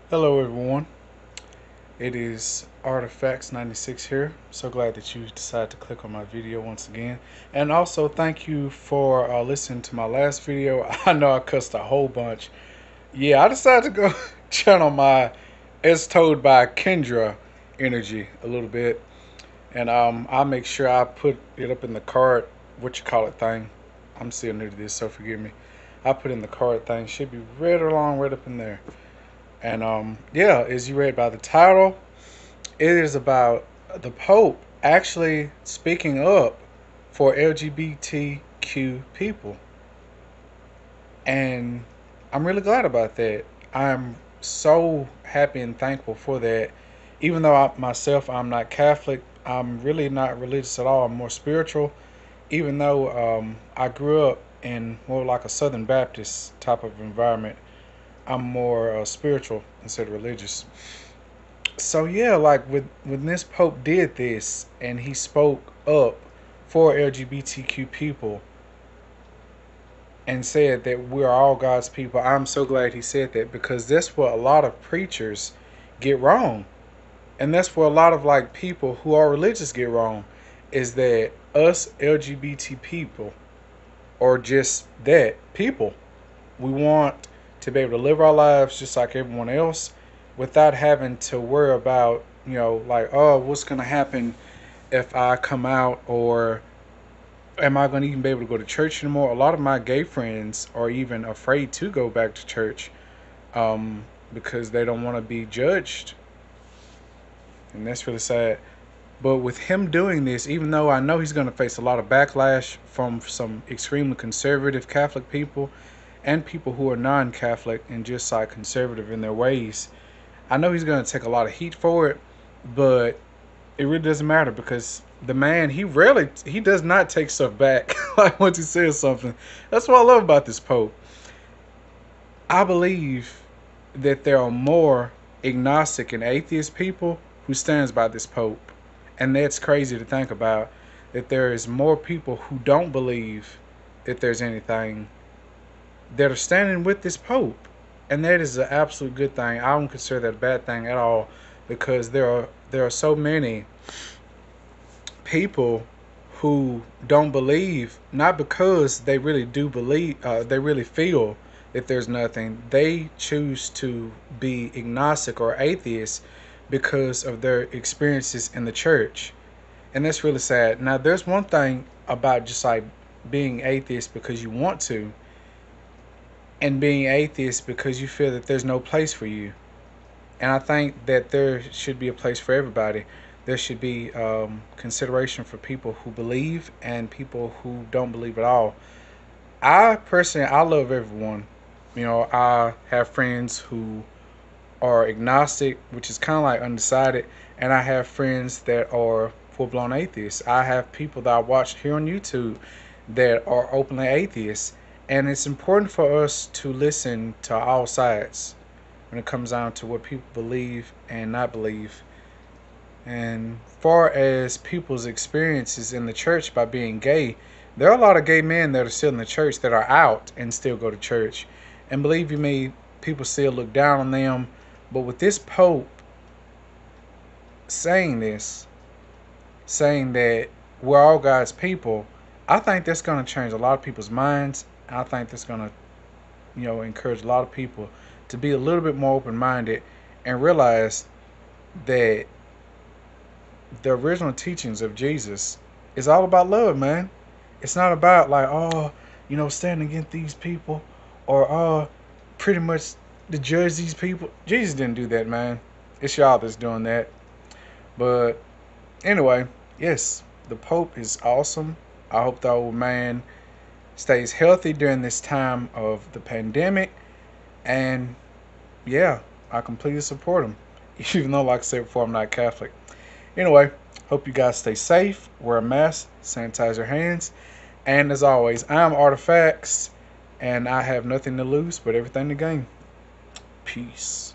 Hello everyone, it is Artifacts96 here. So glad that you decided to click on my video once again. And also thank you for listening to my last video. I know I cussed a whole bunch. Yeah, I decided to go channel my As Told by Kendra energy a little bit. And I'll make sure I put it up in the card, what you call it thing. I'm still new to this, so forgive me. I put in the card thing, should be right along right up in there. And yeah, as you read by the title, it is about the Pope actually speaking up for LGBTQ people. And I'm really glad about that. I'm so happy and thankful for that. Even though I'm not Catholic, I'm really not religious at all. I'm more spiritual. Even though I grew up in more like a Southern Baptist type of environment, I'm more spiritual instead of religious. So yeah, like when this Pope did this and he spoke up for LGBTQ people and said that we're all God's people, I'm so glad he said that because that's what a lot of preachers get wrong. And that's what a lot of like people who are religious get wrong, is that us LGBT people are just that, people. We want to be able to live our lives just like everyone else without having to worry about, like, oh, what's going to happen if I come out, or am I going to even be able to go to church anymore? A lot of my gay friends are even afraid to go back to church because they don't want to be judged. And that's really sad. But with him doing this, even though I know he's going to face a lot of backlash from some extremely conservative Catholic people and people who are non-Catholic and just like conservative in their ways, I know he's going to take a lot of heat for it, but it really doesn't matter because the man, he does not take stuff back. Like once he says something, that's what I love about this Pope. I believe that there are more agnostic and atheist people who stands by this Pope. And that's crazy to think about, that there is more people who don't believe that there's anything that are standing with this Pope. And that is an absolute good thing. I don't consider that a bad thing at all, because there are so many people who don't believe, not because they really do believe, they really feel that there's nothing. They choose to be agnostic or atheist because of their experiences in the church. And that's really sad. Now, there's one thing about just like being atheist because you want to, and being atheist because you feel that there's no place for you. And I think that there should be a place for everybody. There should be consideration for people who believe and people who don't believe at all. I personally, I love everyone. I have friends who are agnostic, which is kind of like undecided, and I have friends that are full-blown atheists. I have people that I watch here on YouTube that are openly atheists, and it's important for us to listen to all sides when it comes down to what people believe and not believe. And far as people's experiences in the church by being gay, there are a lot of gay men that are still in the church that are out and still go to church. And believe you me, people still look down on them. But with this Pope saying this, saying that we're all God's people, I think that's going to change a lot of people's minds. I think that's going to, encourage a lot of people to be a little bit more open-minded and realize that the original teachings of Jesus is all about love, man. It's not about like, oh, standing against these people, or pretty much to judge these people. Jesus didn't do that, man. It's y'all that's doing that. But anyway, yes, the Pope is awesome. I hope the old man stays healthy during this time of the pandemic. And yeah, I completely support him. Even though, like I said before, I'm not Catholic. Anyway, hope you guys stay safe, wear a mask, sanitize your hands. And as always, I'm Artifacts, and I have nothing to lose but everything to gain. Peace.